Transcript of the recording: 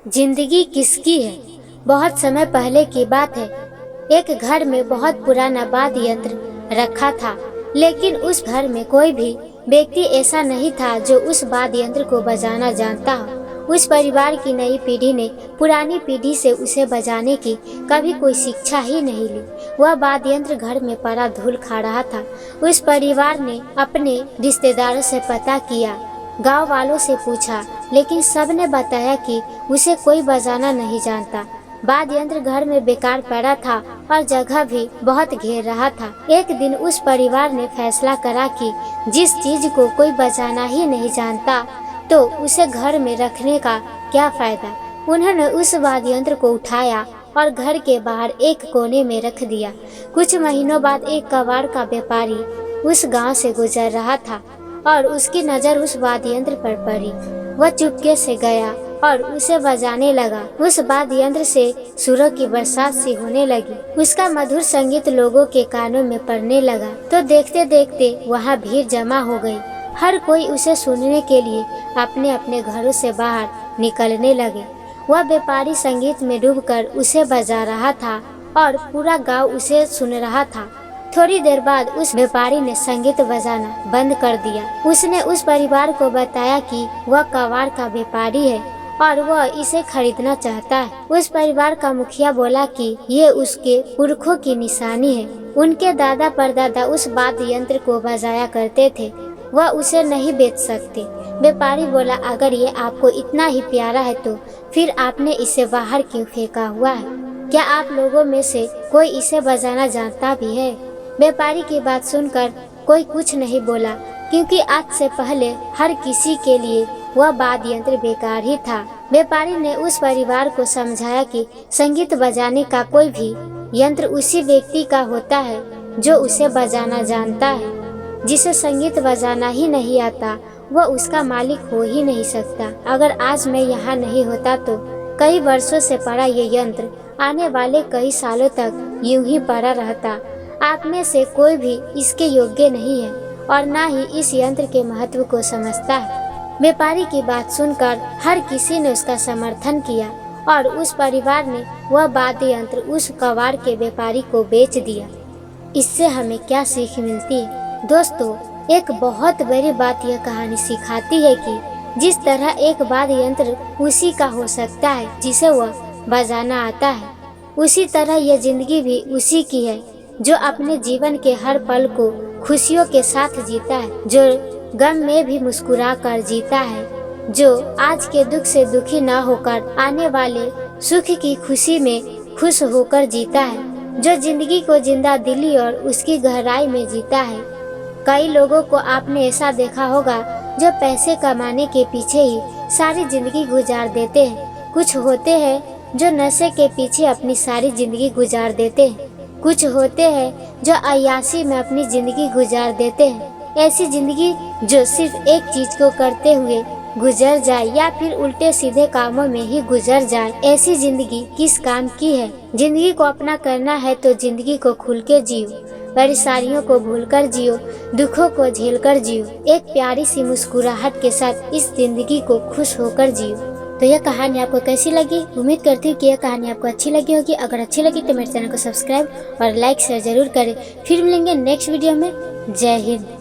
जिंदगी किसकी है? बहुत समय पहले की बात है। एक घर में बहुत पुराना वाद्य यंत्र रखा था, लेकिन उस घर में कोई भी व्यक्ति ऐसा नहीं था जो उस वाद्य यंत्र को बजाना जानता हो। उस परिवार की नई पीढ़ी ने पुरानी पीढ़ी से उसे बजाने की कभी कोई शिक्षा ही नहीं ली। वह वाद्य यंत्र घर में पड़ा धूल खा रहा था। उस परिवार ने अपने रिश्तेदारों से पता किया, गांव वालों से पूछा, लेकिन सबने बताया कि उसे कोई बजाना नहीं जानता। वाद्य यंत्र घर में बेकार पड़ा था और जगह भी बहुत घेर रहा था। एक दिन उस परिवार ने फैसला करा कि जिस चीज को कोई बजाना ही नहीं जानता तो उसे घर में रखने का क्या फायदा। उन्होंने उस वाद्य यंत्र को उठाया और घर के बाहर एक कोने में रख दिया। कुछ महीनों बाद एक कबाड़ का व्यापारी उस गांव से गुजर रहा था और उसकी नजर उस वाद्य यंत्र पर पड़ी। वह चुपके से गया और उसे बजाने लगा। उस वाद्य यंत्र से सुरों की बरसात सी होने लगी। उसका मधुर संगीत लोगों के कानों में पड़ने लगा तो देखते देखते वहाँ भीड़ जमा हो गई। हर कोई उसे सुनने के लिए अपने अपने घरों से बाहर निकलने लगे। वह व्यापारी संगीत में डूबकर उसे बजा रहा था और पूरा गांव उसे सुन रहा था। थोड़ी देर बाद उस व्यापारी ने संगीत बजाना बंद कर दिया। उसने उस परिवार को बताया कि वह कबाड़ का व्यापारी है और वह इसे खरीदना चाहता है। उस परिवार का मुखिया बोला कि ये उसके पुरखों की निशानी है। उनके दादा परदादा उस वाद्य यंत्र को बजाया करते थे, वह उसे नहीं बेच सकते। व्यापारी बोला, अगर ये आपको इतना ही प्यारा है तो फिर आपने इसे बाहर क्यों फेंका हुआ है? क्या आप लोगों में से कोई इसे बजाना जानता भी है? व्यापारी की बात सुनकर कोई कुछ नहीं बोला, क्योंकि आज से पहले हर किसी के लिए वह वाद्य यंत्र बेकार ही था। व्यापारी ने उस परिवार को समझाया कि संगीत बजाने का कोई भी यंत्र उसी व्यक्ति का होता है जो उसे बजाना जानता है। जिसे संगीत बजाना ही नहीं आता वह उसका मालिक हो ही नहीं सकता। अगर आज मैं यहाँ नहीं होता तो कई वर्षों से पड़ा ये यंत्र आने वाले कई सालों तक यूं ही पड़ा रहता। आप में से कोई भी इसके योग्य नहीं है और न ही इस यंत्र के महत्व को समझता है। व्यापारी की बात सुनकर हर किसी ने उसका समर्थन किया और उस परिवार ने वह वाद्य यंत्र उस कबाड़ के व्यापारी को बेच दिया। इससे हमें क्या सीख मिलती है? दोस्तों, एक बहुत बड़ी बात यह कहानी सिखाती है कि जिस तरह एक वाद्य यंत्र उसी का हो सकता है जिसे वह बजाना आता है, उसी तरह यह जिंदगी भी उसी की है जो अपने जीवन के हर पल को खुशियों के साथ जीता है, जो गम में भी मुस्कुरा कर जीता है, जो आज के दुख से दुखी न होकर आने वाले सुख की खुशी में खुश होकर जीता है, जो जिंदगी को जिंदा दिली और उसकी गहराई में जीता है। कई लोगों को आपने ऐसा देखा होगा जो पैसे कमाने के पीछे ही सारी जिंदगी गुजार देते हैं। कुछ होते हैं जो नशे के पीछे अपनी सारी जिंदगी गुजार देते हैं। कुछ होते हैं जो अय्याशी में अपनी जिंदगी गुजार देते हैं। ऐसी जिंदगी जो सिर्फ एक चीज को करते हुए गुजर जाए या फिर उल्टे सीधे कामों में ही गुजर जाए, ऐसी जिंदगी किस काम की है? जिंदगी को अपना करना है तो जिंदगी को खुल के जियो, परेशानियों को भूलकर जियो, दुखों को झेलकर जियो, एक प्यारी सी मुस्कुराहट के साथ इस जिंदगी को खुश होकर जियो। तो यह कहानी आपको कैसी लगी? उम्मीद करती हूँ कि यह कहानी आपको अच्छी लगी होगी। अगर अच्छी लगी तो मेरे चैनल को सब्सक्राइब और लाइक शेयर जरूर करें। फिर मिलेंगे नेक्स्ट वीडियो में। जय हिंद।